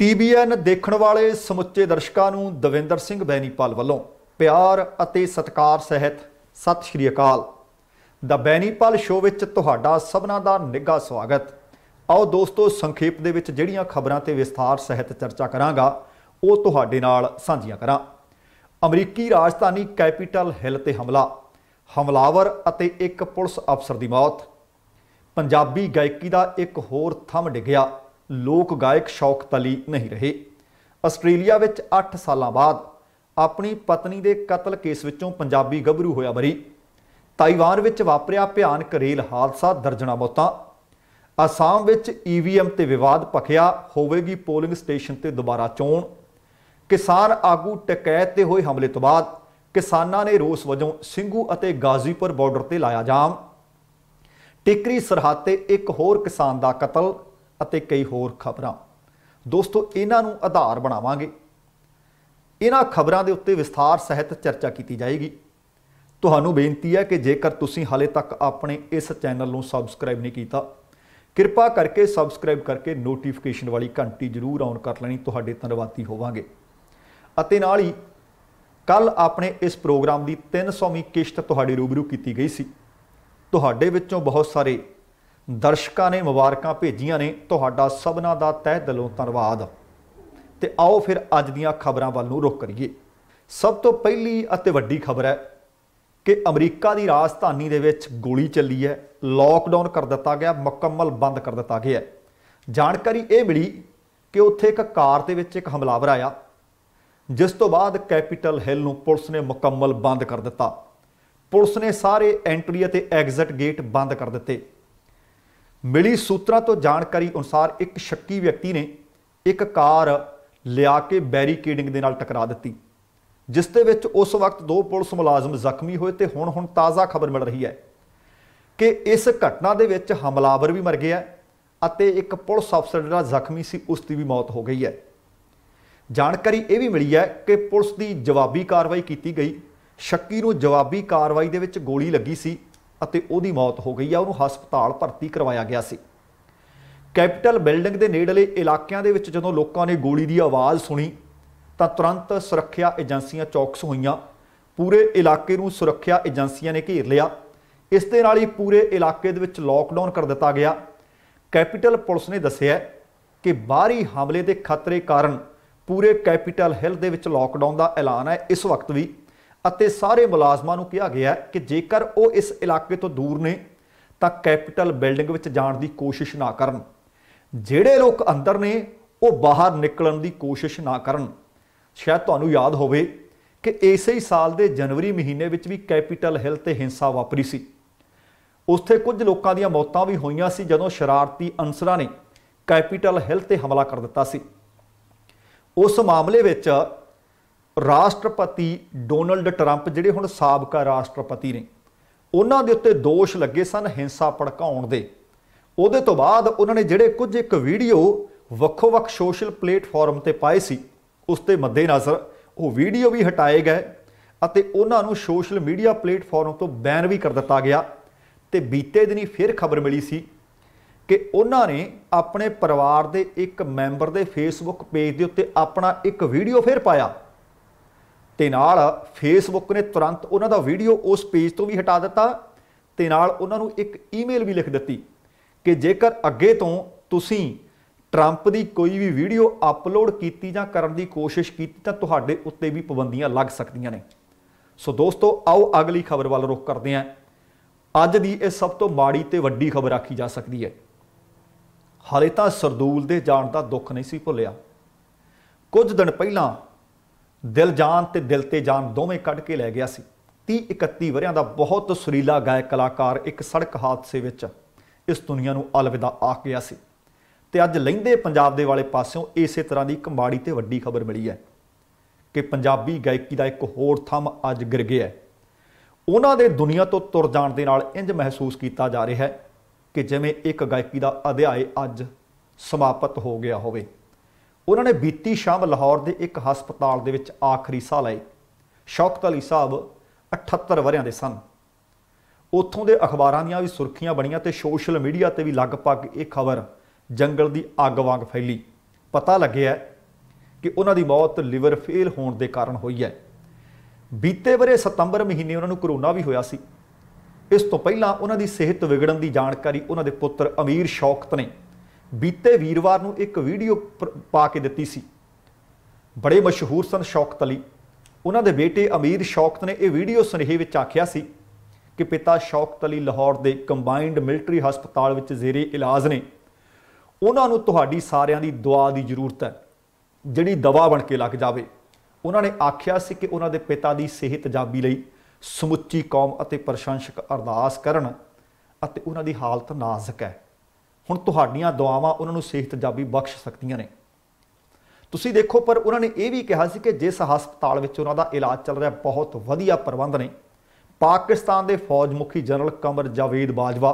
TBN देखण वाले समुचे दर्शकों नूं दविंदर सिंह बैनीपाल वालों प्यार अते सत्कार सहित सत श्री अकाल। द बैनीपाल शो विच तुहाडा सबना दा निघा स्वागत। आओ दोस्तों, संखेप दे विच जिहड़ियां खबरां ते विस्तार सहित चर्चा करांगा वो तुहाडे नाल साझीआं करां। अमरीकी राजधानी कैपीटल हिल ते हमला, हमलावर अते एक पुलिस अफसर की मौत। पंजाबी गायकी का एक होर थंम डिग्या, लोक गायक शौकत अली नहीं रहे। आस्ट्रेलिया विच 8 सालों बाद अपनी पत्नी के कतल केस विचों पंजाबी गभरू होया बरी। ताइवान विच वापरिया भयानक रेल हादसा, दर्जना मौतां। आसाम विच EVM ते विवाद भखिया, होवेगी पोलिंग स्टेशन ते दोबारा चोण। किसान आगू टकैत ते होए हमले तो बाद किसानां ने रोस वजों ਸਿੰਘੂ ਅਤੇ गाजीपुर बॉर्डर ते लाया जाम। टिकरी सरहद ते एक होर किसान का कतल ਅਤੇ कई होर खबरां। दोस्तों, इन्हां नूं आधार बनावांगे। इन्हां खबरां दे उत्ते विस्तार सहित चर्चा की जाएगी। तुहानूं बेनती है कि जेकर तुसीं हाले तक अपने इस चैनल नूं सबसक्राइब नहीं कीता, किरपा करके सबसक्राइब करके नोटिफिकेशन वाली घंटी जरूर ऑन कर लेनी, तुहाडे धन्नवादी होवांगे। अते नाल ही कल अपने इस प्रोग्राम की 300वीं किश्त तुहाडे रूबरू की गई सी। तुहाडे विचों बहुत सारे दर्शकों ने मुबारकां भेजियां ने, तुहाडा सबना दा तह दिलों धन्नवाद। ते आओ फिर अज दीयां खबरां वल नूं रुख करिए। सब तो पहली अते वड्डी खबर है कि अमरीका की राजधानी दे विच गोली चली है, लॉकडाउन कर दिता गया, मुकम्मल बंद कर दिता गया। जानकारी ये मिली कि उत्थे एक कार दे विच एक हमलावर आया, जिस तो बाद कैपीटल हिल नूं पुलिस ने मुकम्मल बंद कर दिता। पुलिस ने सारे एंट्री अते एग्जिट गेट बंद कर दिते। मिली सूत्रों तो जानकारी अनुसार एक शक्की व्यक्ति ने एक कार लिया के बैरीकेडिंग दे नाल टकरा दी, जिस दे विच उस वक्त 2 पुलिस मुलाजम जख्मी होए। तो हुण ताज़ा खबर मिल रही है कि इस घटना दे विच हमलावर भी मर गया अते एक पुलिस अफसर जिहड़ा जख्मी सी उसकी भी मौत हो गई है। जानकारी ये भी मिली है कि पुलिस की जवाबी कार्रवाई की गई। शक्की नूं जवाबी कार्रवाई दे विच गोली लगी सी अते उहदी मौत हो गई है। उहनूं हस्पताल भर्ती करवाया गया सी। कैपीटल बिल्डिंग के नेड़ले इलाकों के विच जदों लोगों ने गोली की आवाज़ सुनी तो तुरंत सुरक्षा एजेंसियां चौकस होईयां। पूरे इलाके नूं सुरक्षा एजेंसियां ने घेर लिया। इस दे नाल ही पूरे इलाके दे विच लॉकडाउन कर दिता गया। कैपीटल पुलिस ने दस्सिया कि बाहरी हमले के खतरे कारण पूरे कैपीटल हिल दे विच लॉकडाउन का ऐलान है इस वक्त भी। अते सारे मुलाजमां नूं कहा गया कि जेकर वो इस इलाके तो दूर ने तो कैपीटल बिल्डिंग विच जाण दी कोशिश ना करन। जिहड़े लोग अंदर ने वो बाहर निकलण दी कोशिश ना करन। शायद तुहानूं याद होवे कि इसे ही साल के जनवरी महीने विच भी कैपीटल हिल ते हिंसा वापरी सी। उत्थे कुछ लोगों दी मौतां भी होईयां सी जदों शरारती अंसरां ने कैपीटल हिल ते हमला कर दिता सी। उस मामले विच राष्ट्रपति डोनाल्ड ट्रंप जिहड़े हुण साबका राष्ट्रपति ने, उन्हां दे उत्ते दोष लगे सन हिंसा भड़काउण दे। उहदे तो बाद उन्होंने जिहड़े कुछ एक वीडियो वक्खो-वक्ख सोशल प्लेटफॉर्म ते पाए सी, उस दे मद्देनज़र वो वीडियो भी हटाए गए अते उन्हां नूं सोशल मीडिया प्लेटफॉर्म तो बैन भी कर दिता गया। ते बीते दिनी फिर खबर मिली सी कि उन्होंने अपने परिवार के एक मैंबर के फेसबुक पेज के उत्ते अपना एक वीडियो फिर पाया ते नाल फेसबुक ने तुरंत उन्हों का वीडियो उस पेज तो भी हटा दिता ते नाल उन्हों नूं एक ईमेल भी लिख दी कि जेकर अगे तो तुसीं ट्रंप की कोई भी वीडियो अपलोड की जां करन दी कोशिश की तो तुहाडे उत्ते भी पाबंदियां लग सकदियां ने। सो दोस्तों, आओ अगली खबर वाल रुख करते हैं। अज दी इह सब तो माड़ी ते वड्डी खबर आखी जा सकती है। हाले तो सरदूल दे जाण दा दुख नहीं सी भुलिया। कुछ दिन पहलां दिल जान ते दिल ते जान दोवें कढ़ के लै गया सी। 30-31 वरियां दा बहुत सुरीला गायक कलाकार एक सड़क हादसे विच इस दुनिया नूं अलविदा आख गया सी। ते अज लहिंदे पंजाब दे वाले पासों इसे तरह की एक माड़ी ते वड्डी खबर मिली है कि पंजाबी गायकी का एक होर थंम अज गिर गया है। उन्हां दे दुनिया तो तुर जाण दे नाल इंज महसूस किया जा रहा है कि जिवें एक गायकी का अध्याय अज समाप्त हो गया होवे। उन्होंने बीती शाम लाहौर के एक हस्पताल दे विच आखिरी साह लाए। शौकत अली साहब 78 वरियां दे सन। उत्थों के अखबारां दीयां भी सुर्खियां बणियां ते सोशल मीडिया ते भी लगभग ये खबर जंगल की अग वांग फैली। पता लग्या कि उन्हां दी मौत लिवर फेल होने के कारण हुई है। बीते बरे सितंबर महीने उन्होंने करोना भी होया सी। इस तो पहला उन्हां दी सेहत विगड़न की जानकारी उन्हां दे पुत्र अमीर शौकत ने बीते वीरवार नूं एक वीडियो पा के दित्ती सी। बड़े मशहूर सन शौकत अली। उन्हां दे बेटे अमीर शौकत ने यह वीडियो सुनेहे विच आखिया सी कि पिता शौकत अली लाहौर के कंबाइंड मिलिटरी हस्पताल विच ज़ेरे इलाज ने, उन्हां नूं तुहाडी सारियां दी दुआ की जरूरत है, जिहड़ी दवा बन के लग जाए। उन्होंने आख्या सी कि उन्हां दे पिता की सेहत जाबी लई समुची कौम अते प्रशंसक अरदास करन अते उन्हां दी हालत नाजुक है। हुण तुहाडीआं दुआवां उन्हां नूं सेहत जाबी बख्श सकदियां ने। तुसीं देखो, पर उन्होंने ये भी कहा सी कि जिस हस्पताल विच उन्हां दा इलाज चल रहा बहुत वधिया प्रबंध ने। पाकिस्तान के फौज मुखी जनरल कमर जावेद बाजवा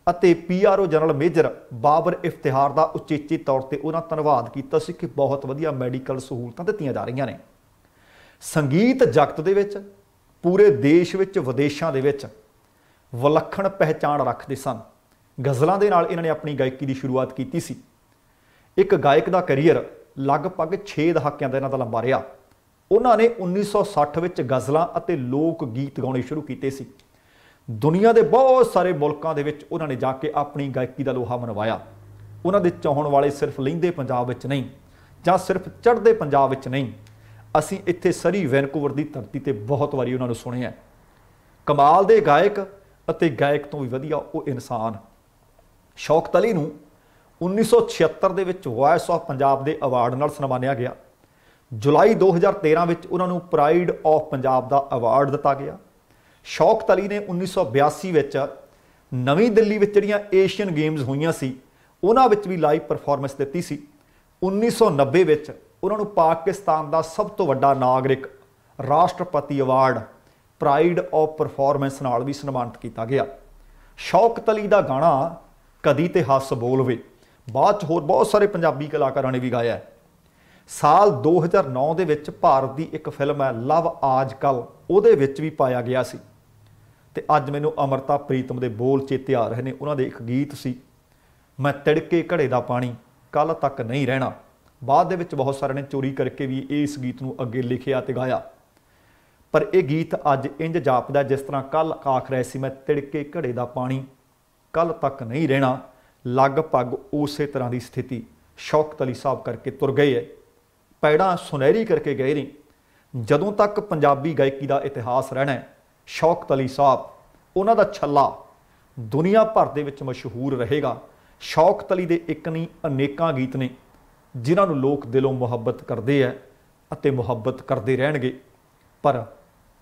ਅਤੇ PRO general major Babar Iftikhar का उचेचे तौर पर उन्होंने धन्यवाद किया सी कि बहुत वधिया मैडिकल सहूलतां दित्तियां जा रही ने। संगीत जगत दे विच पूरे देश विच विदेशों के विच विलक्षण पहचान रखते सन। गज़लों के नाल इन्होंने अपनी गायकी की शुरुआत की सी। एक गायक का करियर लगभग 6 दहाकियां दा इन्हां दा लंबा रहा। उन्होंने 1960 विच गज़लां अते लोक गीत गाने शुरू किए सी। दुनिया के बहुत सारे मुल्कों के विच उन्होंने जाके अपनी गायकी का लोहा मनवाया। उन्होंने चाहण वाले सिर्फ लहिंदे पंजाब विच नहीं जां सिर्फ चढ़दे पंजाब विच नहीं, असीं इत्थे सरी वैनकूवर की धरती ते बहुत वारी उन्होंने सुनिया। कमाल दे गायक अते गायक तो भी वधिया वो इंसान। शौकत अली नूं 1976 दे विच वॉइस ऑफ पंजाब के अवार्ड नाल सन्मानिया गया। जुलाई 2013 विच उन्होंने प्राइड ऑफ पंजाब का अवार्ड दिता गया। शौकत अली ने 1982 विच नवी दिल्ली विच जिहड़ियां एशियन गेम्स होईयां सी उन्हां विच भी लाइव परफॉर्मेंस दित्ती सी। 1990 विच उन्होंने पाकिस्तान का सब तो वड्डा नागरिक राष्ट्रपति अवार्ड प्राइड ऑफ परफॉर्मेंस नाल भी सन्मानित किया गया। शौकत अली का गाना कदी ते हस बोलवे बाद च होर बहुत सारे पंजाबी कलाकारां ने भी गाया है। साल 2009 दे विच भारत की एक फिल्म है लव आज कल, उहदे विच भी पाया गया सी। ते अज मैनू अमृता प्रीतम के बोल चेते आ रहे हैं। उन्होंने एक गीत सी मैं तिड़के घड़े दा पानी कल तक नहीं रहना। बाद दे विच बहुत सारे ने चोरी करके भी इस गीत नूं अगे लिखिया ते गाया, पर यह गीत अज इंज जापदा जिस तरह कल आख रहे सी मैं तिड़के घड़े दा पानी कल तक नहीं रहना। लगभग उस तरह की स्थिति शौकत अली साहब करके तुर गए है। पैड़ा सुनहरी करके गए नहीं। जदों तक पंजाबी गायकी का इतिहास रहना है, शौकत अली साहब उन्हां दा छल्ला दुनिया भर दे विच मशहूर रहेगा। शौकत अली दे एक नहीं अनेकां गीत ने जिन्हां नूं लोक दिलों मुहब्बत करते हैं अते मुहब्बत करते रहणगे। पर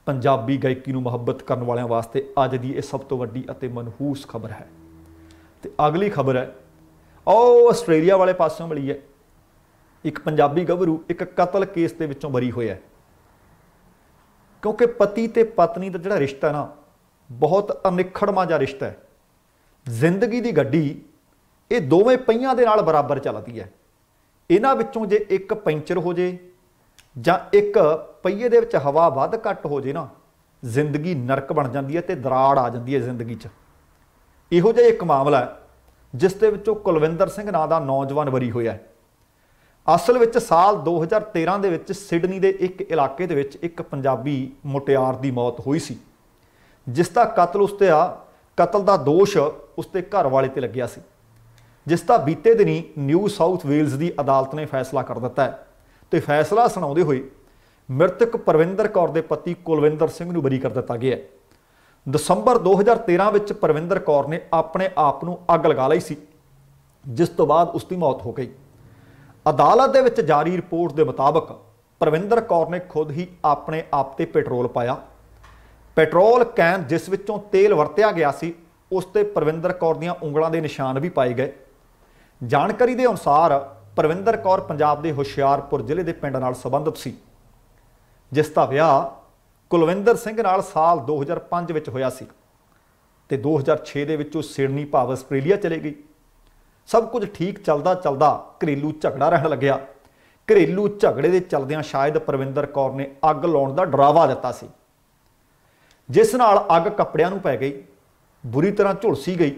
पंजाबी गायकी नूं मुहब्बत करन वालियां वास्ते अज दी इह सब तो वड्डी अते मनहूस खबर है। ते अगली खबर है ਉਹ ਆਸਟ੍ਰੇਲੀਆ वाले पासों मिली है। एक पंजाबी गभरू एक कतल केस के विचों बरी होया है, क्योंकि पति ते पत्नी का जिहड़ा रिश्ता है ना बहुत अनिखड़मा जिहा रिश्ता है। जिंदगी की गड्डी ये दोवें पहियां दे नाल बराबर चलती है। इन्हां विचों जे एक पंचर हो जाए जां एक पहिए दे विच हवा वध घट हो जाए ना, जिंदगी नरक बन जाती है ते दराड़ आ जाती है जिंदगी च। इहो जिहा एक मामला है जिस दे विचों कुलविंदर सिंह नां दा नौजवान बरी होया है। असल विच साल 2013 दे विच सिडनी के एक इलाके दे विच एक पंजाबी मुटियार की मौत हुई सी, जिसका कतल उसते कतल का दोष उसके घर वाले ते लग्या सी, जिसका बीते दिनी न्यू साउथ वेल्स की अदालत ने फैसला कर दिता है। तो फैसला सुनाते हुए मृतक परविंदर कौर के पति कुलविंदर सिंह नूं बरी कर दिता गया है। दसंबर 2013 विच परविंदर कौर ने अपने आप नूं अग लगा लई सी, जिस तो बाद उसकी मौत हो गई। अदालत दे विच जारी रिपोर्ट के मुताबिक परविंदर कौर ने खुद ही अपने आप ते पेट्रोल पाया। पेट्रोल कैन जिस विचों तेल वरत्या गया सी उस ते परविंदर कौर दीआं उंगलां दे निशान भी पाए गए। जानकारी के अनुसार परविंदर कौर पंजाब के हुशियारपुर जिले के पिंड नाल संबंधित सी, जिसका विआह कुलविंदर सिंह नाल साल 2005 विच होया सी ते 2006 दे विच सिडनी भाव आस्ट्रेलिया चले गई। सब कुछ ठीक चलदा चलदा घरेलू झगड़ा रहन लग्या। घरेलू झगड़े के चलदियां शायद परविंदर कौर ने अग लाउण दा डरावा दिता सी, जिस नाल अग कपड़ियां नूं पै गई, बुरी तरह झुलसी गई।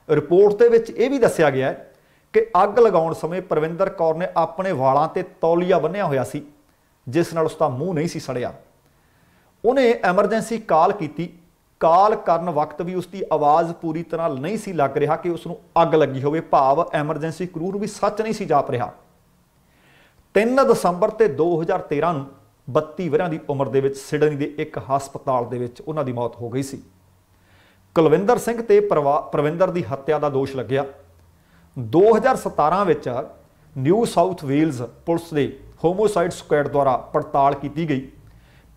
रिपोर्ट दे विच यह भी दस्सिया गया है कि अग लगाउण समय परविंदर कौर ने अपने वालों ते तौलिया बन्निया होया सी, जिस नाल उसका मूँह नहीं सी सड़िया। उन्हें एमरजेंसी कॉल की, कॉल करन वक्त भी उसकी आवाज़ पूरी तरह नहीं सी लग रहा कि उसनूं अग लगी होवे, भाव एमरजेंसी क्रू नूं भी सच नहीं सी जाप रहा। 3 दसंबर ते 2013 ਨੂੰ 32 ਵਰਿਆਂ ਦੀ उम्र ਦੇ ਵਿੱਚ सिडनी ਦੇ ਇੱਕ ਹਸਪਤਾਲ ਦੇ ਵਿੱਚ ਉਹਨਾਂ ਦੀ मौत हो गई सी। ਕੁਲਵਿੰਦਰ ਸਿੰਘ ਤੇ ਪ੍ਰਵਿੰਦਰ ਦੀ ਹੱਤਿਆ ਦਾ ਦੋਸ਼ ਲੱਗਿਆ। 2017 ਵਿੱਚ ਨਿਊ ਸਾਊਥ ਵੇਲਜ਼ ਪੁਲਿਸ ਦੇ ਹੋਮੋਸਾਈਡ ਸਕੁਐਡ ਦੁਆਰਾ ਪੜਤਾਲ ਕੀਤੀ ਗਈ।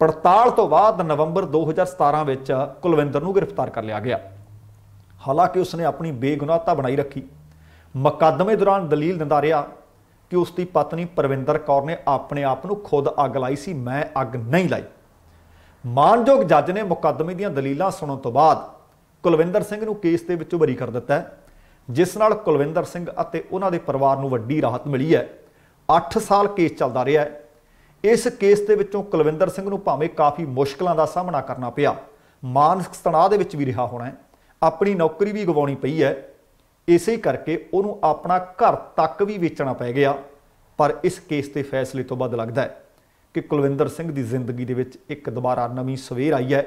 पड़ताल तो बाद नवंबर 2017 ਵਿੱਚ ਕੁਲਵਿੰਦਰ ਨੂੰ गिरफ्तार कर लिया गया। हालांकि उसने अपनी बेगुनाहता बनाई रखी। मुकदमे दौरान दलील दिंदा रहा कि उसकी पत्नी परविंदर कौर ने अपने आप को खुद अग लाई सी, मैं अग नहीं लाई। मानयोग जज ने मुकदमे ਦੀਆਂ दलीलां सुनने तो बाद ਕੁਲਵਿੰਦਰ ਸਿੰਘ ਨੂੰ केस ਦੇ ਵਿੱਚੋਂ बरी कर दिता है, जिस नाल ਕੁਲਵਿੰਦਰ ਸਿੰਘ ਅਤੇ ਉਹਨਾਂ ਦੇ ਪਰਿਵਾਰ ਨੂੰ ਵੱਡੀ ਰਾਹਤ मिली है। 8 साल केस चलता रहा है। इस केस के विचों कुलविंदर सिंह नूं भावें काफ़ी मुश्किलों का सामना करना पिया, मानसिक तनाव दे विच भी रहा होना है, अपनी नौकरी भी गवाउणी पई है, इसे करके उन्होंने अपना घर तक भी वेचना पै गया। पर इस केस के फैसले तो बाद लगता है कि कुलविंदर सिंह की जिंदगी दे विच एक दोबारा नवीं सवेर आई है,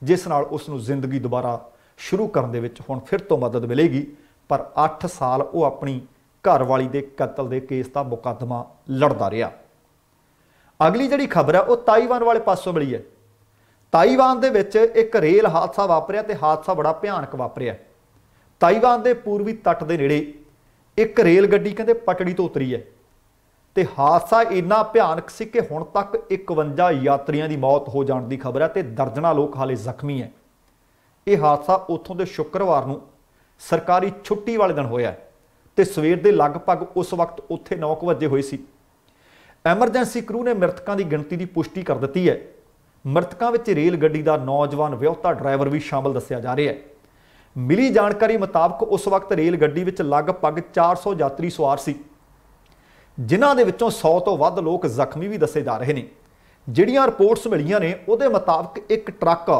जिस नाल उसनूं जिंदगी दोबारा शुरू करने दे विच हुण फिर तो मदद मिलेगी। पर 8 साल वो अपनी घरवाली के कतल के केस का मुकदमा लड़ता रहा। अगली जिहड़ी खबर है वो ताईवान वाले पासों मिली है। ताईवान दे विच एक रेल हादसा वापरिया ते हादसा बड़ा भयानक वापरिया। ताईवान के पूर्वी तट के नेड़े एक रेल गड्डी कहते पटड़ी तो उतरी है ते हादसा इन्ना भयानक सी कि हुण तक 51 यात्रियों की मौत हो जाने की खबर है ते दर्जनां लोग हाले जख्मी है। यह हादसा उत्थों के शुक्रवार नूं सरकारी छुट्टी वाले दिन होया ते सवेर के लगभग उस वक्त उत्थे 9 बजे हुए सी। एमरजेंसी क्रू ने मृतकों की गिणती की पुष्टि कर दी है। मृतकों में रेल गड्डी का नौजवान विआहता ड्राइवर भी शामिल दस्या जा रहा है। मिली जानकारी मुताबक उस वक्त रेल गड्डी में लगभग 400 यात्री सवार सी, जिन्हां दे विचों 100 तो वध लोग जख्मी भी दसे जा रहे हैं। जिहड़ियां रिपोर्ट्स मिलियां ने उहदे मुताबक एक ट्रक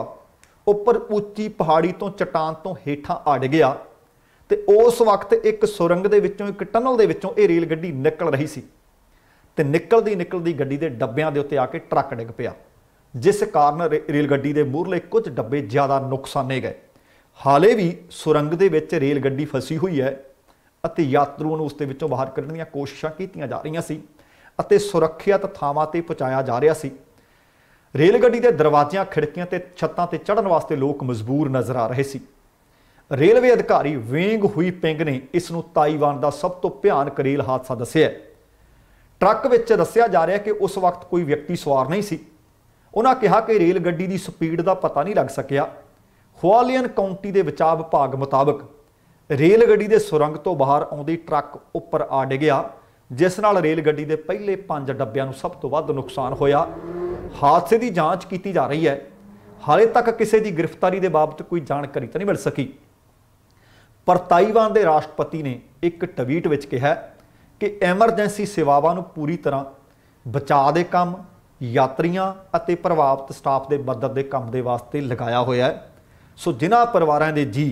उपर उच्ची पहाड़ी तो चट्टान तो हेठां अड़ गया ते उस वक्त एक सुरंग दे विचों एक टनल दे विचों ये रेल गड्डी निकल रही सी ते निकलदी गड्डी के डब्बियां दे उत्ते आके ट्रक डिग पिया, जिस कारण रेल गड्डी के मूहरले कुछ डब्बे ज़्यादा नुकसाने गए। हाले भी सुरंग दे विच रेल गड्डी फसी हुई है अते यात्रुओं नूं उसदे विचों बाहर कढण दीआं कोशिशां कीतीआं जा रहीआं सी अते सुरੱਖਿਅਤ ਥਾਵਾਂ ते पहुंचाया जा रहा सी। रेल गड्डी के दरवाजियां खिड़कियां ते छत्तां ते चढ़न वास्ते लोग मजबूर नज़र आ रहे सी। रेलवे अधिकारी वेंग हुई पिंग ने इसनूं ताईवान का सब तो भयानक रेल हादसा दस्सिआ। ट्रक विच दस्सिआ जा रहा कि उस वक्त कोई व्यक्ति सवार नहीं सी। उन्होंने कहा कि रेल गड्डी की स्पीड का पता नहीं लग सकिया। हुआलियन काउंटी के बचाव विभाग मुताबक रेल गड्डी के सुरंग तो बाहर आउंदी ट्रक उपर आ डिग्या, जिस नाल रेल गड्डी के पहले 5 डब्बियां नूं सब तो वध नुकसान होया। हादसे की जांच की जा रही है। हाले तक किसी की गिरफ्तारी के बाबत कोई जानकारी तो नहीं मिल सकी। पर ताईवान के राष्ट्रपति ने एक ट्वीट विच कहा कि एमरजेंसी सेवावां नूं पूरी तरह बचाव के काम, यात्रियों और प्रभावित स्टाफ के मदद के काम के वास्ते लगाया होया है। सो जिन्हां परिवारां दे जी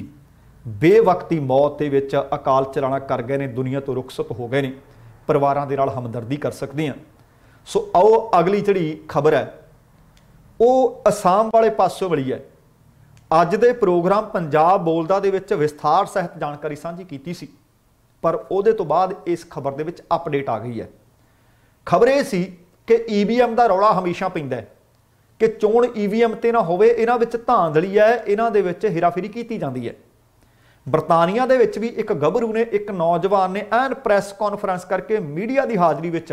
बेवकती मौत के विच अकाल चलाना कर गए ने, दुनिया तो रुखसत हो गए ने, परिवारां दे नाल हमदर्दी कर सकते हैं। सो आओ अगली जिहड़ी खबर है वो असम वाले पासों मिली है। अज दे प्रोग्राम पंजाब बोलदा दे विच विस्तार सहित जानकारी सांझी कीती सी, पर उहदे तो बाद इस खबर दे विच अपडेट आ गई है। खबर यह सी कि EVM का रौला हमेशा पैंदा है कि चोण EVM ते ना होवे, इन्हां विच धांधली है, इन्हां दे विच हेराफेरी कीती जांदी है। बरतानिया दे विच भी एक गभरू ने, एक नौजवान ने एन प्रैस कॉन्फ्रेंस करके मीडिया की हाज़री विच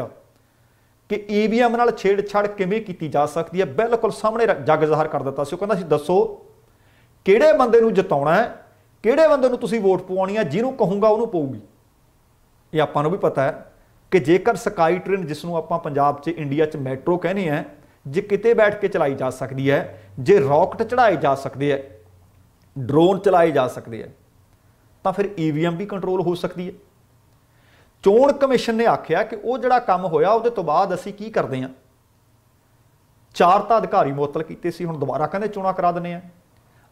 कि EVM नाल छेड़छाड़ किवें कीती जा सकती है बिल्कुल सामने जग ज़ाहिर कर दिता सी। कहंदा सी दसो किहड़े बंदे नूं जिताउणा है, किहड़े बंदे नूं तुसीं वोट पवाउणी है, जिहनूं कहूँगा उहनूं पऊगी। ये आपां नूं भी पता है कि जेकर स्काई ट्रेन जिसनूं आपां पंजाब च इंडिया च मैट्रो कहने हैं, जे किते बैठ के चलाई जा सकती है, जे रॉकेट चढ़ाए जा सकते हैं, ड्रोन चलाए जा सकते हैं, तो फिर EVM भी कंट्रोल हो सकती है। चोण कमिशन ने आख्या कि वह जिहड़ा काम होया उहदे तो बाद असीं की करदे हां। 4 तां अधिकारी मुअत्तल कीते सी, हुण दोबारा कहंदे चोणां करा दिंदे आ।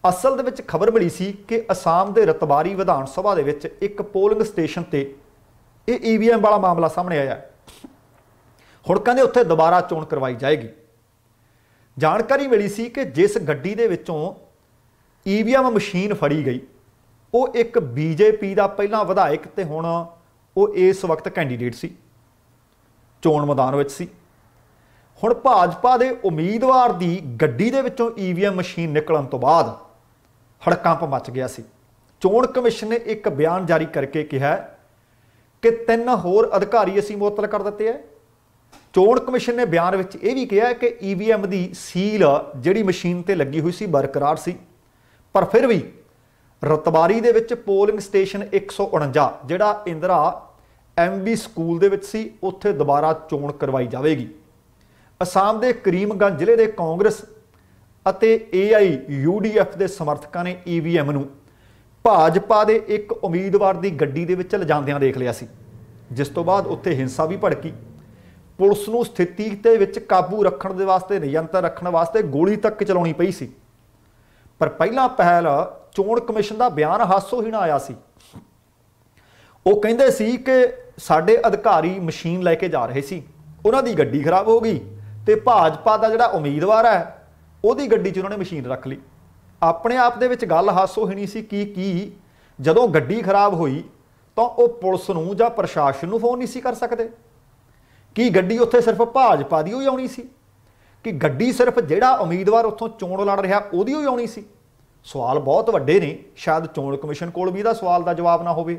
असल दे विच खबर मिली सी कि असम के रतबारी विधान सभा दे विच एक पोलिंग स्टेशन ते ये ईवीएम वाला मामला सामने आया। हुण कहंदे उत्थे दोबारा चोण करवाई जाएगी। जानकारी मिली सी कि जिस गड्डी दे विचों ईवीएम मशीन फड़ी गई वो एक बीजेपी का पहला विधायक ते हुण वो इस वक्त कैंडीडेट सी, चोण मैदान विच सी। हुण भाजपा दे उम्मीदवार दी गड्डी दे विचों ईवीएम मशीन निकलण तो बाद हड़कंप मच गया सी। चोण कमिशन ने एक बयान जारी करके कहा कि 3 होर अधिकारी असीं मुअत्तल कर दिते है। चोण कमिशन ने बयान विच यह भी कहा कि ईवीएम की सील जिहड़ी मशीन ते लगी हुई सी बरकरार सी, पर फिर भी रतबारी दे विच पोलिंग स्टेशन 149 जिहड़ा इंदिरा MB स्कूल दे विच सी उत्थे दोबारा चोण करवाई जाएगी। असाम के करीमगंज जिले के कांग्रेस अते AIUDF के समर्थकों ने ईवीएम नूं भाजपा के एक उम्मीदवार की गड्डी दे विच लिजांदियां देख लिया सी, जिस तो बाद उत्थे हिंसा भी भड़की। पुलिस नूं स्थिति ते विच काबू रखण दे वास्ते, नियंत्रण रखण वास्ते गोली तक चलाउणी पई सी। पर पहला पहल चोण कमिशन का बयान हासोहीण आया सी। वो कहिंदे सी कि साडे अधिकारी मशीन लैके जा रहे सी, उन्हां दी गड्डी खराब हो गई ते भाजपा का जिहड़ा उम्मीदवार है उहदी गड्डी 'च उन्होंने मशीन रख ली। अपने आप दे विच गल हासोहीणी सी कि जदों गड्डी खराब हुई तो वह पुलिस नूं जां प्रशासन नूं फोन नहीं सी कर सकते कि गड्डी उत्थे सिर्फ भाजपा दी ही आउणी सी, कि गड्डी सिर्फ जिहड़ा उम्मीदवार उत्थों चोण लड़ रहा उहदी ही आउणी सी। सवाल बहुत वड्डे ने, शायद चोण कमिशन कोल भी इहदा सवाल का जवाब ना होवे।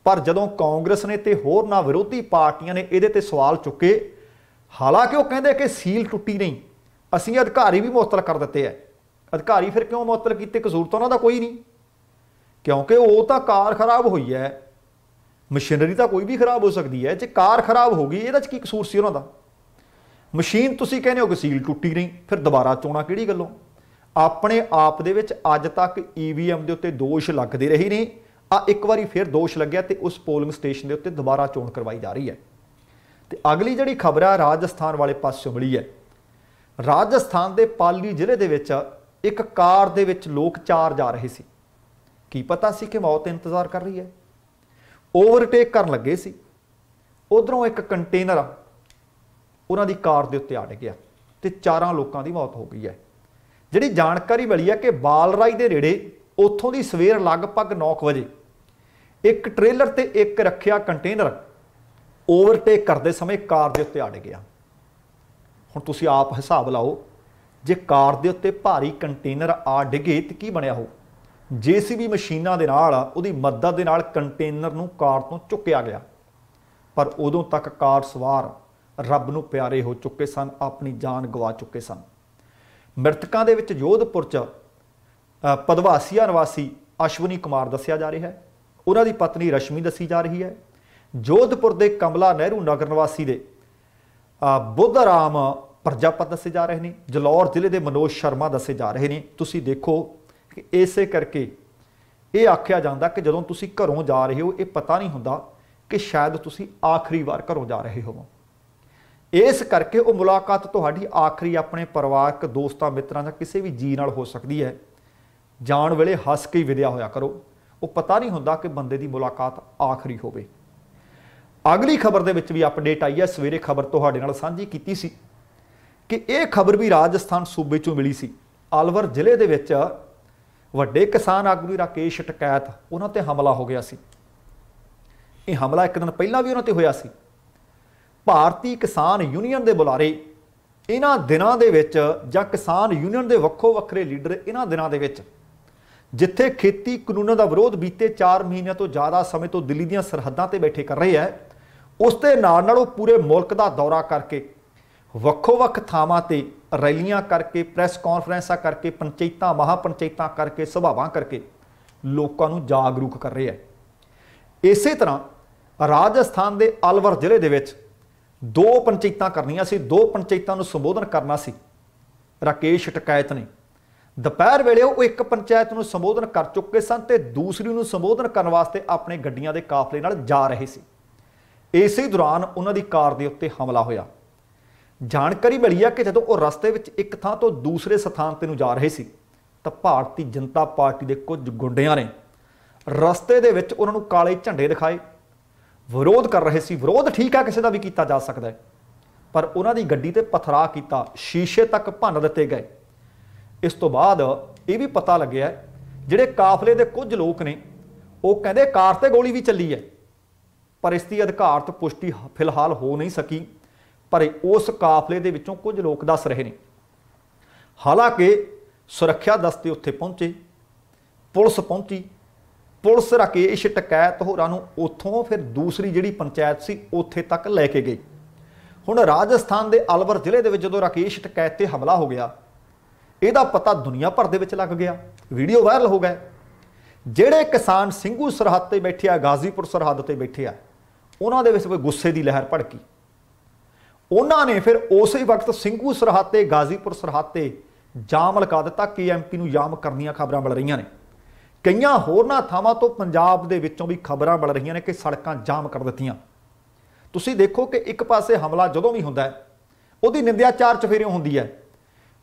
पर जदों कांग्रेस ने ते होरना विरोधी पार्टियां ने इहदे ते सवाल चुके, हालांकि वो कहंदे कि सील टुट्टी नहीं, असीं अधिकारी भी मुअत्तल कर दिते है। अधिकारी फिर क्यों मुअत्तल कीते? कसूर तो उन्हां दा कोई नहीं, क्योंकि वो तो कार खराब हुई है, मशीनरी तो कोई भी खराब हो सकती है। जे कार खराब हो गई इहदे च की कसूर सी उन्हां दा? मशीन तुसीं कहने हो कि सील टुट्टी नहीं, फिर दोबारा चोणां किहड़ी गल्लों? अपने आप दे विच अज तक ईवीएम के उत्ते दोष लगते रहे ने। एक बारी फिर दोष लग्या तो उस पोलिंग स्टेशन के उत्ते दोबारा चोण करवाई जा रही है। तो अगली जिहड़ी खबर है राजस्थान वाले पासों मिली है। राजस्थान के पाली जिले के विच एक कार दे विच लोग 4 जा रहे सी, की पता सी कि मौत इंतजार कर रही है। ओवरटेक करन लगे सी, उधरों एक कंटेनर उन्हां दी कार दे उत्ते आ डिग्या ते 4 लोगों की मौत हो गई है। जिहड़ी जानकारी मिली है कि बालराई दे नेड़े उत्थों दी सवेर लगभग 9 बजे एक ट्रेलर ते एक रखिया कंटेनर ओवरटेक करते समय कार दे उत्ते आ डिग्या। हुण तुसीं आप हिसाब लाओ, जे कार दे उत्ते भारी कंटेनर आ डिगे तो की बनिया हो। JCB मशीनां दे नाल उहदी मदद दे नाल कंटेनर नूं कार तो चुक्या गया, पर उदों तक कार सवार रब नूं प्यारे हो चुके सन, अपनी जान गवा चुके सन। मृतकों दे विच जोधपुर च पदवासिया निवासी अश्वनी कुमार दस्सिया जा रहा है, उन्हां दी पत्नी रश्मि दसी जा रही है। जोधपुर के कमला नेहरू नगर निवासी दे बुद्धराम प्रजापत दसे जा रहे हैं। जलौर जिले के मनोज शर्मा दसे जा रहे हैं। तुसी देखो कि इसे करके ये आख्या जाता कि जदों तुसी घरों जा रहे हो, ये पता नहीं होंदा कि शायद तुसी आखिरी बार घरों जा रहे हो। इस करके वो मुलाकात तुहाडी आखिरी अपने परिवारक दोस्तां मित्रां जां किसी भी जी नाल हो सकती है। जाण वेले हस के विद्या होया करो, वो पता नहीं होंदा कि बंदे की मुलाकात आखिरी होवे। अगली खबर दे विच भी अपडेट आई है। सवेरे खबर तुहाडे नाल साझी कीती सी कि यह खबर भी राजस्थान सूबे चों मिली सी। अलवर जिले दे विच वड्डे किसान आगू राकेश टकैत उन्हां ते हमला हो गया सी। यह हमला एक दिन पहलां भी उन्हां ते होया सी। भारतीय किसान यूनीयन के बुलारे इन्हां दिनां दे विच जां किसान यूनीयन के वक्खो वक्खरे लीडर इन्हां दिनां दे विच जिथे खेती कानूनों का विरोध बीते 4 महीनों तो ज़्यादा समय तो दिल्ली दी सरहदां ते बैठे कर रहे हैं, उसके नाल पूरे मुल्क का दौरा करके वक्खो वक्ख थावां ते रैलियां करके प्रैस कॉन्फ्रेंसां करके पंचायतां महापंचायतां करके सभावां करके लोगों को जागरूक कर रहे हैं। इस तरह राजस्थान के अलवर जिले दे विच 2 पंचायतां करनियां सी, 2 पंचायतां नूं संबोधन करना सी। राकेश टकैत ने दोपहर वेले वो एक पंचायत नूं संबोधन कर चुके सन ते दूसरी नूं संबोधन करने वास्ते अपने गड्डियां दे काफले नाल जा रहे सी। इसी दौरान उन्हां दी कार दे उत्ते हमला होया। जानकारी मिली है कि जदों वो रस्ते विच एक थां तो दूसरे स्थान ते नूं जा रहे सी तां भारतीय जनता पार्टी के कुछ गुंडियां ने रस्ते दे विच उन्हां नूं काले झंडे दिखाए, विरोध कर रहे सी। विरोध ठीक है, किसी का भी किया जा सकता है, पर उन्हों की गड्डी ते पथरा किया, शीशे तक भन्न दिते गए। इस तो बाद ये भी पता लग्या जिहड़े काफले के कुछ लोग ने वो कहते कार ते गोली भी चली है, पर इसकी अधिकारत पुष्टि फिलहाल हो नहीं सकी। पर उस काफले के विचों कुछ लोग दस रहे हैं। हालांकि सुरक्षा दस्ते उत्थे पहुंचे, पुलिस पहुंची, पुलिस राकेश टकैत होरां नूं उत्थों फिर दूसरी जिहड़ी पंचायत सी उत्थे तक लैके गई। हुण राजस्थान के अलवर जिले के जदों राकेश टकैत ते हमला हो गया, ਇਹਦਾ पता दुनिया भर ਦੇ ਵਿੱਚ ਲੱਗ ਗਿਆ, वीडियो वायरल हो गए। ਜਿਹੜੇ किसान ਸਿੰਘੂ सरहद ਤੇ बैठे आ, गाजीपुर सरहद ਤੇ बैठे आ, ਉਹਨਾਂ ਦੇ ਵਿੱਚ ਕੋਈ ਗੁੱਸੇ ਦੀ ਲਹਿਰ ਭੜਕੀ। ਉਹਨਾਂ ਨੇ ਫਿਰ ਉਸੇ ਵਕਤ ਸਿੰਘੂ सरहद ਤੇ गाजीपुर सरहद ਤੇ ਜਾਮ ਲਗਾ ਦਿੱਤਾ। KMP ਨੂੰ ਜਾਮ ਕਰਨ ਦੀਆਂ ਖਬਰਾਂ ਮਿਲ ਰਹੀਆਂ ਨੇ। ਕਈਆਂ ਹੋਰਨਾਂ ਥਾਵਾਂ ਤੋਂ ਪੰਜਾਬ ਦੇ ਵਿੱਚੋਂ ਵੀ ਖਬਰਾਂ ਮਿਲ ਰਹੀਆਂ ਨੇ ਕਿ ਸੜਕਾਂ ਜਾਮ ਕਰ ਦਿੱਤੀਆਂ। ਤੁਸੀਂ ਦੇਖੋ ਕਿ ਇੱਕ ਪਾਸੇ ਹਮਲਾ ਜਦੋਂ ਵੀ ਹੁੰਦਾ ਹੈ ਉਹਦੀ ਨਿੰਦਿਆ ਚਾਰ ਚਫੇਰਿਓਂ ਹੁੰਦੀ ਹੈ।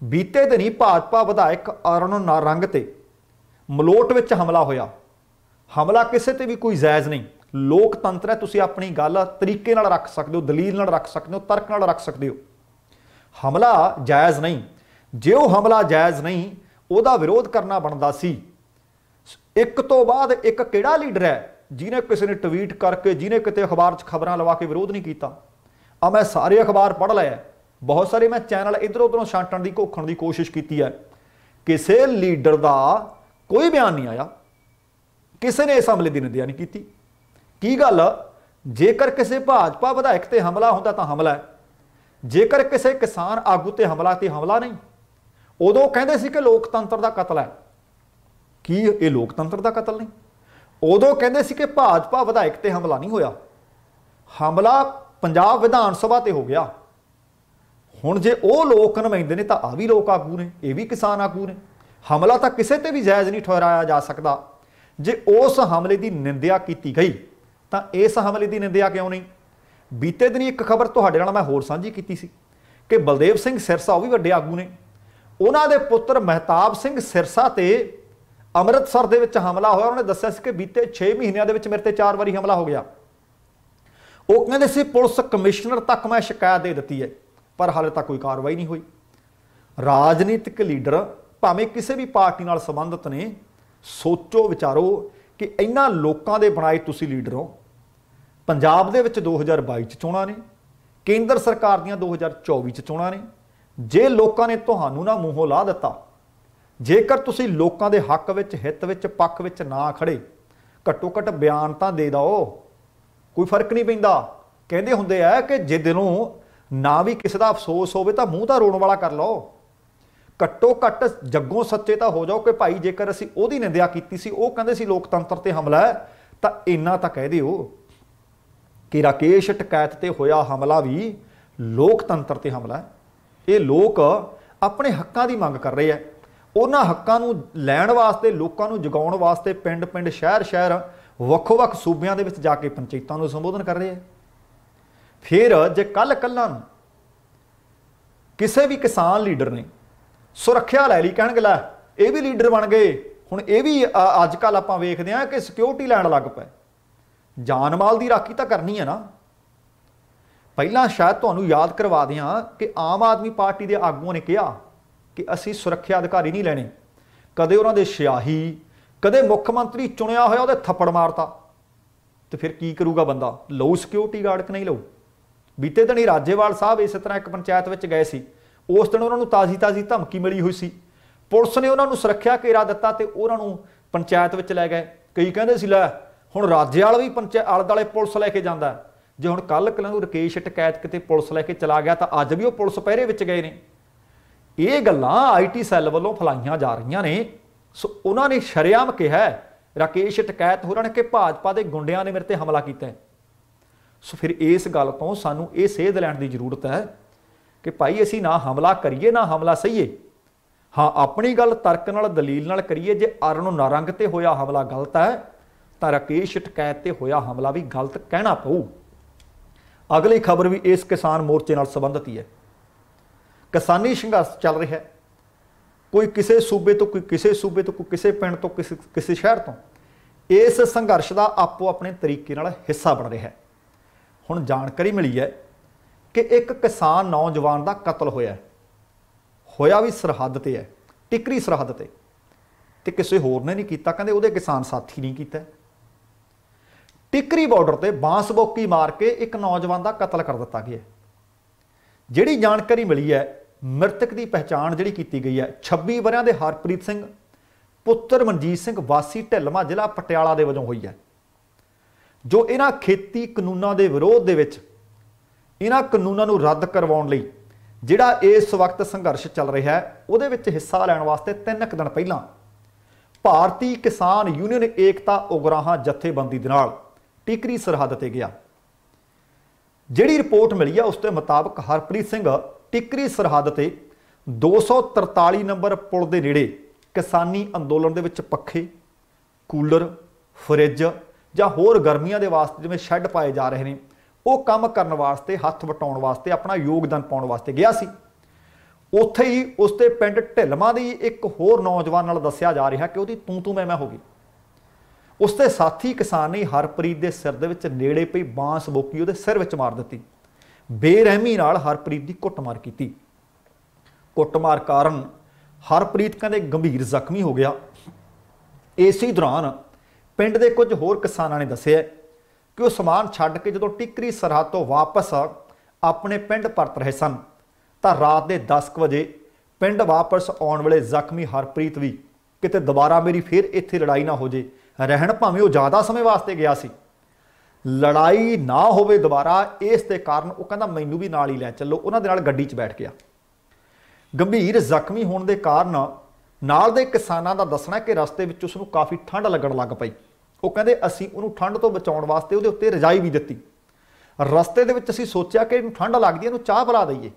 बीते दिन ही भाजपा विधायक अरुण नारंग ते मलोट विच हमला होया। हमला किसी ते भी कोई जायज़ नहीं, लोकतंत्र है, तुसीं अपनी गल तरीके नाल रख सकते हो, दलील नाल रख सकते हो, तर्क नाल रख सकते हो। हमला जायज़ नहीं, जे वो हमला जायज़ नहीं उहदा विरोध करना बनदा सी। एक तो बाद एक किहड़ा लीडर है जिन्हें किसी ने ट्वीट करके, जिन्हें किते अखबार च खबरां लवा के विरोध नहीं किया। मैं सारे अखबार पढ़ लिया, बहुत सारे मैं चैनल इधर उधरों छांटण की घोखण की कोशिश की है। किसी लीडर का कोई बयान नहीं आया, किसी ने इस हमले की निंदा नहीं की गल। जेकर किसी भाजपा विधायक ते हमला होंदा तां हमला है, जेकर किसी किसान आगू ते हमला ते हमला नहीं। उदों कहंदे सी कि लोकतंत्र का कतल है, की ये लोकतंत्र का कतल नहीं? उदों कहंदे सी कि भाजपा विधायक ते हमला नहीं होया, हमला पंजाब विधान सभा ते हो गया। हुण जे वो लोक नुमाइंदे ने तां आ भी लोक आगू ने, ये भी किसान आगू ने। हमला तां किसी ते भी जायज़ नहीं ठहराया जा सकता। जे उस हमले की निंदा की गई तां इस हमले की निंदा क्यों नहीं? बीते दिन एक खबर तुहाडे नाल मैं होर साझी कीती सी कि बलदेव सिंह सिरसा वो भी वड्डे आगू ने, उन्हां दे पुत्र महताब सिंह सिरसा ते अमृतसर दे विच हमला होया। उन्होंने दस्सिया सी कि बीते 6 महीनों दे विच मेरे ते 4 वारी हमला हो गया। वो कहंदे सी पुलिस कमिश्नर तक मैं शिकायत दे दी है, पर हाले तक कोई कार्रवाई नहीं हुई। राजनीतिक लीडर भावें किसी भी पार्टी नाल संबंधित ने, सोचो विचारो कि इन्हां लोकां दे बनाए तुसीं लीडर हो। पंजाब दे विच 2022 च चोणां ने, केंद्र सरकार दीआं 2024 च चोणां ने। जे लोकां ने तुहानूं ना मूंहों ला दिता, जेकर तुसीं लोकां दे हक विच, हित विच, पक्ष विच ना खड़े, घट्टो घट्ट बयान तां दे दो, कोई फर्क नहीं पैंदा। कहंदे हुंदे आ कि जे दिलों ना भी किसी का अफसोस हो तो मूँह तो रोण वाला कर लो, घट्टो घट्ट जग्गों सच्चे तो हो जाओ कि भाई जेकर असीं ओहदी निंदा कीती सी, वो कहंदे सी लोकतंत्र ते हमला है, तो इन्ना तो कह दिओ कि राकेश टकैत ते होया हमला भी लोकतंत्र ते हमला है। ये लोग अपने हक्कां दी मंग कर रहे हैं, उन्हां हक्कां नूं लैण वास्ते, लोकां नूं जगाउण वास्ते पिंड पिंड, शहर शहर, ਵੱਖ-ਵੱਖ सूबियां दे विच जाके पंचायतां नूं संबोधन कर रहे हैं। फिर जे कल कल्ला किसी भी किसान लीडर ने सुरक्षा लै ली, कहणगे लै ये भी लीडर बन गए, हुण ये भी अजकल आपां वेखदे हां कि सिक्योरिटी लैण लग पए। जान माल की राखी तो करनी है ना। पहलां शायद तुहानूं याद करवा दियां कि आम आदमी पार्टी के आगूआं ने कहा कि असीं सुरक्षा अधिकारी नहीं लैणे, कदे उन्हां दे सियाही, कदे मुख मंत्री चुनिया होया उहदे थप्पड़ मारता, तो फिर की करूगा बंदा? लऊ सिक्योरिटी गार्ड कि नहीं लऊ? बीते दिन ही राजेवाल साहब इस तरह एक पंचायत में गए सी, उस दिन उन्होंने ताज़ी ताज़ी धमकी मिली हुई सी, पुलिस ने उन्होंने सुरक्षा घेरा दिता तो उन्होंने पंचायत में लै गए। कई कहते सी लै हुण राजेवाल भी पंचायत आले दुआले पुलिस लैके जांदा, जे हुण कल कलू राकेश टकैत किते पुलिस लैके चला गया तो अज भी वो पुलिस पहरे विच गए ने। ये गल्लां IT सैल वल्लों फैलाईयां जा रहीआं ने। सो उन्होंने शरेआम कहा राकेश टकैत होरां ने कि भाजपा के गुंडियां ने मेरे ते हमला किया है। सो फिर इस गल तो सानू ये सेध लैण की जरूरत है कि भाई असीं ना हमला करिए ना हमला सहीए। हाँ, अपनी गल तर्क नाल दलील नाल करिए। जे अरुण नारंग ते होया हमला गलत है तो राकेश टकैत ते होया हमला भी गलत कहना पऊ। अगली खबर भी इस किसान मोर्चे नाल संबंधित ही है। किसानी संघर्ष चल रहा है, कोई किसी सूबे तो कोई किसी सूबे तो कोई किसी पिंड तो किसी शहर तो। इस संघर्ष का आपो अपने तरीके नाल हिस्सा बन रहा है। हुण जानकारी मिली है कि एक किसान नौजवान का कतल होया भी सरहद ते है, टिकरी सरहद ते किसी होर ने नहीं कीता, कहंदे उहदे किसान साथी नहीं कीता। टिकरी बॉर्डर ते बांसबोकी मार के एक नौजवान का कतल कर दिता गया। जिहड़ी जानकारी मिली है, मृतक की पहचान जिहड़ी कीती गई है 26 वरियां दे हरप्रीत सिंह पुत्र मनजीत सिंह वासी ढिलमा जिला पटियाला दे वजों हुई है, जो इन्हां खेती कानूनां दे विरोध दे विच इन्हां कानूनां नूं रद्द करवाउण लई जिहड़ा इस वक्त संघर्ष चल रहा है उहदे विच हिस्सा लैण वास्ते 3 दिन पहलां भारतीय किसान यूनियन एकता उगराहां जथेबंदी दे नाल टिकरी सरहद ते गया। जिहड़ी रिपोर्ट मिली है उसके मुताबक हरप्रीत सिंह टिकरी सरहद ते 243 नंबर पुल दे नेड़े किसानी अंदोलन दे विच पखे, कूलर, फ्रिज जां होर गर्मियां दे वास्ते जिवें शैड पाए जा रहे हैं वो काम करने वास्ते, हथ वटाउण वास्ते, अपना योगदान पाउण वास्ते गया सी। उत्थे ही उसके पिंड ढिलमा दी एक होर नौजवान नाल दस्सिया जा रहा कि उसदी तू मैं हो गई। उसके साथी किसान ने हरप्रीत दे सिर दे विच नेड़े पई बांस बोकी उहदे सिर विच मार दित्ती। बेरहमी नाल हरप्रीत की कुੱਟਮਾਰ कीती। कुੱਟਮਾਰ कारण हरप्रीत कहंदे गंभीर जख्मी हो गया। इसी दौरान पिंड दे कुछ होर किसानां ने दस्सिया कि वह समान छड्ड के जदों टिकरी सरहद तो वापस अपने पिंड परत रहे सन तो रात के 10 बजे पिंड वापस आउण वेले जख्मी हरप्रीत भी किते दोबारा मेरी फिर इत्थे लड़ाई ना हो जे, रहन भावें वो ज़्यादा समय वास्ते गया सी, लड़ाई ना होवे दोबारा, इस दे कारण वो कहंदा मैनू भी नाल ही लै चलो। उन्हां दे नाल गड्डी 'च बैठ गया। गंभीर जख्मी होने के कारण नाल दे किसानां दा दसना कि रस्ते विच उसनूं काफ़ी ठंड लगन लग पई। वो कहंदे असीं उहनूं ठंड तो बचाउण वास्ते उहदे उत्ते रजाई भी दित्ती। रस्ते दे विच असीं सोचिया कि इहनूं ठंड लगदी है, इहनूं चाह पिला दईए।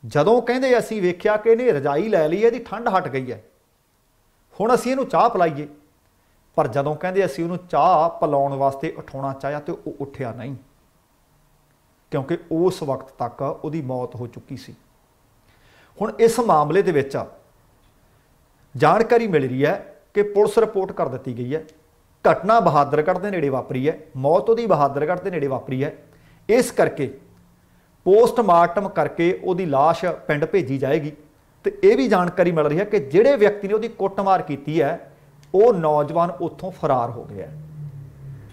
जदों कहंदे असीं वेख्या कि इहने रजाई लै लई, इहदी ठंड हट गई है, हुण असीं इहनूं चाह पिलाईए। पर जदों कहंदे असीं उहनूं चाह पिलाउण वास्ते उठाउणा चाहिया तो वो उठिया नहीं, क्योंकि उस वक्त तक उहदी मौत हो चुकी सी। हुण इस मामले दे विच जानकारी मिल रही है कि पुलिस रिपोर्ट कर दी गई है। घटना बहादरगढ़ के नेड़े वापरी है, मौत उहदी बहादरगढ़ के नेड़े वापरी है। इस करके पोस्टमार्टम करके उहदी लाश पिंड भेजी जाएगी। तो यह भी जानकारी मिल रही है कि जिहड़े व्यक्ति ने उहदी कुੱਟਮਾਰ की है वो नौजवान उत्थों फरार हो गया।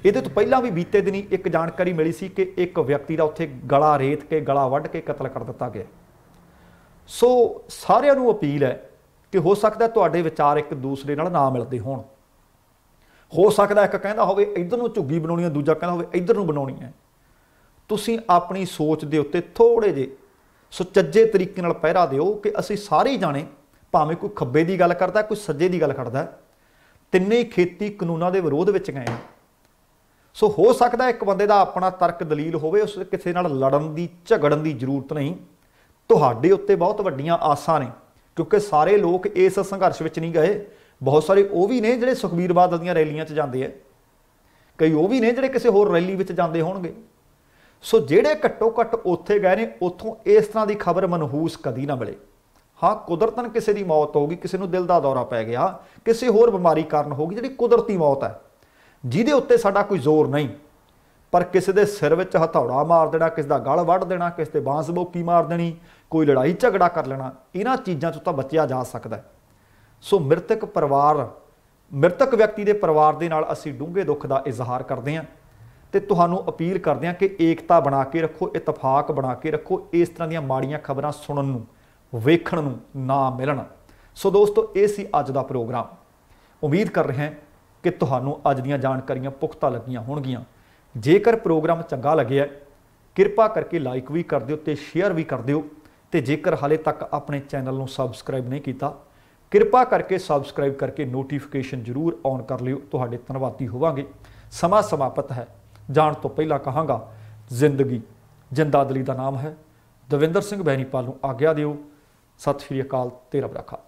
ये तो पहला भी बीते दिनी एक जानकारी मिली सी कि एक व्यक्ति का उत्थे गला रेत के, गला वढ़ के कतल कर दिता गया। सो सारिਆਂ ਨੂੰ अपील है कि हो सकता तुहाडे विचार एक दूसरे नाल ना मिलते होण। हो सकता एक कहता होवे इधर नूं झुग्गी बनाउणी है, दूजा कहता होवे इधर नूं बनाउणी है। तुसीं अपनी सोच दे उत्ते थोड़े जे सुचज्जे तरीके नाल पहरा दिओ कि असीं सारे जाने, भावें कोई खब्बे की गल करदा, कोई सज्जे की गल करदा, तिन्ने खेती कानूनां दे विरोध विच गए हैं। सो हो सकता एक बंदे दा अपना तर्क दलील होवे, उस किसी नाल लड़न दी झगड़न की जरूरत नहीं। तुहाडे उत्ते बहुत वड्डियां आसां ने, क्योंकि सारे लोग इस संघर्ष विच नहीं गए। बहुत सारे वो भी ने जिहड़े सुखबीर बादल दीयां रैलियां च जांदे है, कई वो भी ने जिहड़े किसी होर रैली विच जांदे होणगे। सो जिहड़े घट्टो घट्ट उत्थे गए ने, उत्थों इस तरह की खबर मनहूस कदी ना मिले। हाँ, कुदरतन किसी की मौत होगी, किसी को दिल का दौरा पै गया, किसी होर बीमारी कारण होगी, जिहड़ी कुदरती मौत है, जिहदे उत्ते साडा कोई जोर नहीं। पर किसी के सिर विच हथौड़ा मार देना, किसी का गल वढ़ देना, किसी ते बांस बोकी मार देनी, कोई लड़ाई झगड़ा कर लेना, इन्हां चीज़ों तो बचिया जा सकता है। सो मृतक व्यक्ति के परिवार के नाल असीं डूंघे दुख का इजहार करते हैं तो तुहानूं अपील करते हैं कि एकता बना के रखो, इतफाक बना के रखो, इस तरह दी माड़ियां खबरां सुनन नूं, वेखण नूं ना मिलन। सो दोस्तों, ये सी अज दा प्रोग्राम। उम्मीद कर रहे हैं कि तुहानूं अज दीयां जानकारियां पुख्ता लगियां होणगियां। जेकर प्रोग्राम चंगा लग्या किरपा करके लाइक भी कर दिओ ते शेयर भी कर दिओ। ते जेकर हाले तक अपने चैनल नूं सबसक्राइब नहीं किया, किरपा करके सबसक्राइब करके नोटिफिकेशन जरूर ऑन कर लिओ। तुहाडे धन्नवादी होवांगे। समा समाप्त है, जाण तो पहला कहांगा जिंदगी जिंदा दिली दा नाम है। दविंदर सिंह बैनीपाल नूं आग्या दिओ। सत श्री अकाल, तेरा भराखा।